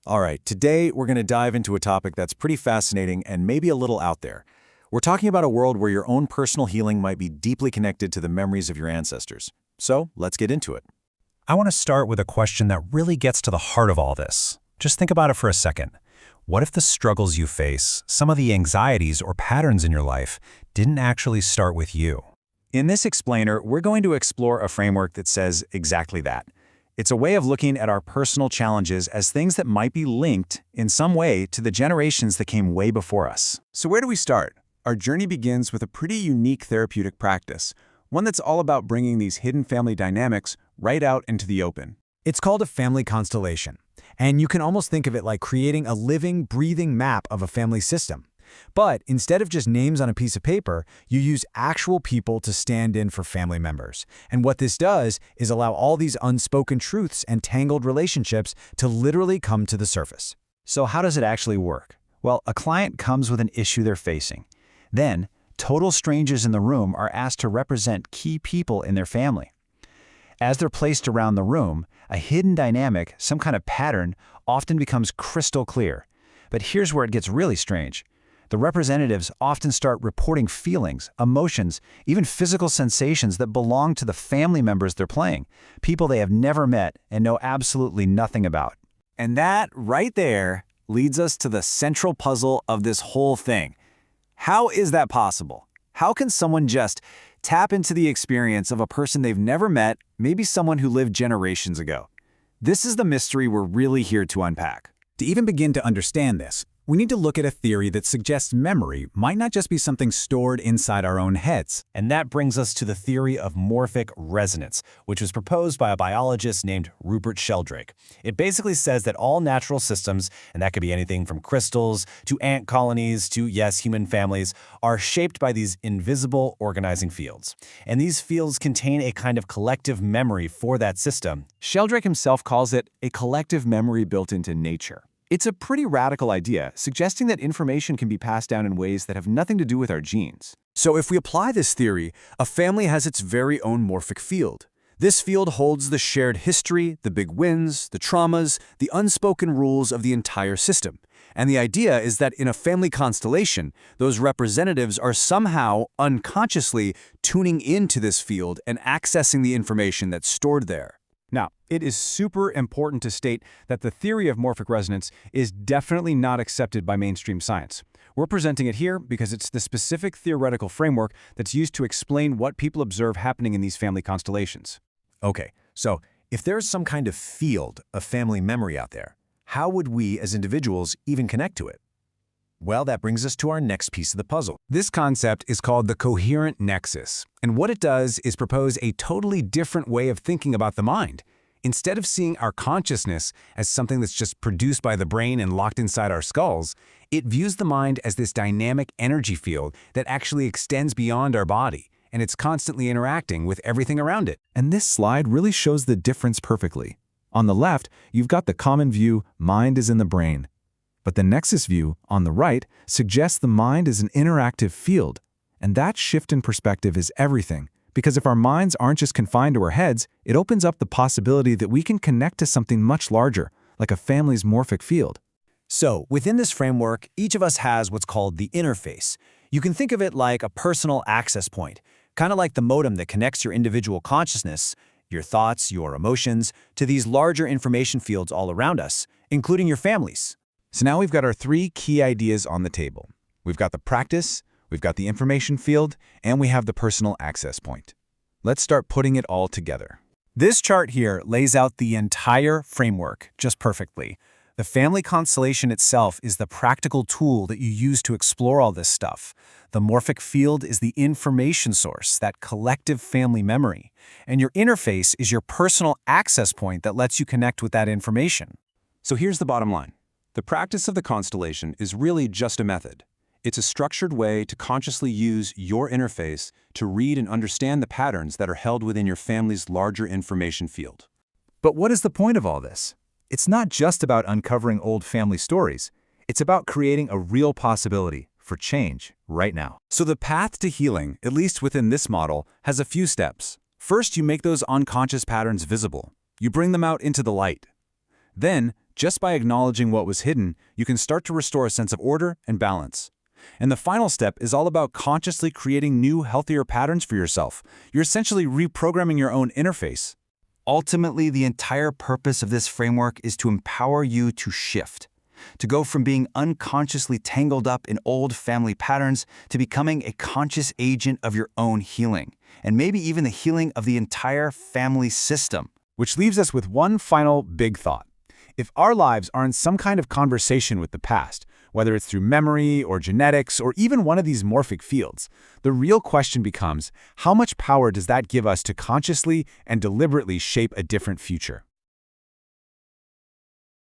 All right, today we're going to dive into a topic that's pretty fascinating and maybe a little out there. We're talking about a world where your own personal healing might be deeply connected to the memories of your ancestors. So let's get into it. I want to start with a question that really gets to the heart of all this. Just think about it for a second. What if the struggles you face, some of the anxieties or patterns in your life, didn't actually start with you? In this explainer, we're going to explore a framework that says exactly that. It's a way of looking at our personal challenges as things that might be linked in some way to the generations that came way before us. So where do we start? Our journey begins with a pretty unique therapeutic practice, one that's all about bringing these hidden family dynamics right out into the open. It's called a family constellation, and you can almost think of it like creating a living, breathing map of a family system. But instead of just names on a piece of paper, you use actual people to stand in for family members. And what this does is allow all these unspoken truths and tangled relationships to literally come to the surface. So how does it actually work? Well, a client comes with an issue they're facing. Then, total strangers in the room are asked to represent key people in their family. As they're placed around the room, a hidden dynamic, some kind of pattern, often becomes crystal clear. But here's where it gets really strange. The representatives often start reporting feelings, emotions, even physical sensations that belong to the family members they're playing, people they have never met and know absolutely nothing about. And that, right there, leads us to the central puzzle of this whole thing. How is that possible? How can someone just tap into the experience of a person they've never met, maybe someone who lived generations ago? This is the mystery we're really here to unpack. To even begin to understand this, we need to look at a theory that suggests memory might not just be something stored inside our own heads. And that brings us to the theory of Morphic Resonance, which was proposed by a biologist named Rupert Sheldrake. It basically says that all natural systems, and that could be anything from crystals to ant colonies to, yes, human families, are shaped by these invisible organizing fields. And these fields contain a kind of collective memory for that system. Sheldrake himself calls it a collective memory built into nature. It's a pretty radical idea, suggesting that information can be passed down in ways that have nothing to do with our genes. So if we apply this theory, a family has its very own morphic field. This field holds the shared history, the big wins, the traumas, the unspoken rules of the entire system. And the idea is that in a family constellation, those representatives are somehow unconsciously tuning into this field and accessing the information that's stored there. Now, it is super important to state that the theory of morphic resonance is definitely not accepted by mainstream science. We're presenting it here because it's the specific theoretical framework that's used to explain what people observe happening in these family constellations. Okay, so if there's some kind of field of family memory out there, how would we as individuals even connect to it? Well, that brings us to our next piece of the puzzle. This concept is called the Coherent Nexus, and what it does is propose a totally different way of thinking about the mind. Instead of seeing our consciousness as something that's just produced by the brain and locked inside our skulls, it views the mind as this dynamic energy field that actually extends beyond our body, and it's constantly interacting with everything around it. And this slide really shows the difference perfectly. On the left, you've got the common view, mind is in the brain. But the Nexus view, on the right, suggests the mind is an interactive field. And that shift in perspective is everything. Because if our minds aren't just confined to our heads, it opens up the possibility that we can connect to something much larger, like a family's morphic field. So, within this framework, each of us has what's called the interface. You can think of it like a personal access point, kind of like the modem that connects your individual consciousness, your thoughts, your emotions, to these larger information fields all around us, including your families. So now we've got our three key ideas on the table. We've got the practice, we've got the information field, and we have the personal access point. Let's start putting it all together. This chart here lays out the entire framework just perfectly. The family constellation itself is the practical tool that you use to explore all this stuff. The morphic field is the information source, that collective family memory. And your interface is your personal access point that lets you connect with that information. So here's the bottom line. The practice of the constellation is really just a method. It's a structured way to consciously use your interface to read and understand the patterns that are held within your family's larger information field. But what is the point of all this? It's not just about uncovering old family stories. It's about creating a real possibility for change right now. So the path to healing, at least within this model, has a few steps. First, you make those unconscious patterns visible. You bring them out into the light. Then, Just by acknowledging what was hidden, you can start to restore a sense of order and balance. And the final step is all about consciously creating new, healthier patterns for yourself. You're essentially reprogramming your own interface. Ultimately, the entire purpose of this framework is to empower you to shift, to go from being unconsciously tangled up in old family patterns to becoming a conscious agent of your own healing, and maybe even the healing of the entire family system. Which leaves us with one final big thought. If our lives are in some kind of conversation with the past, whether it's through memory or genetics or even one of these morphic fields, the real question becomes, how much power does that give us to consciously and deliberately shape a different future?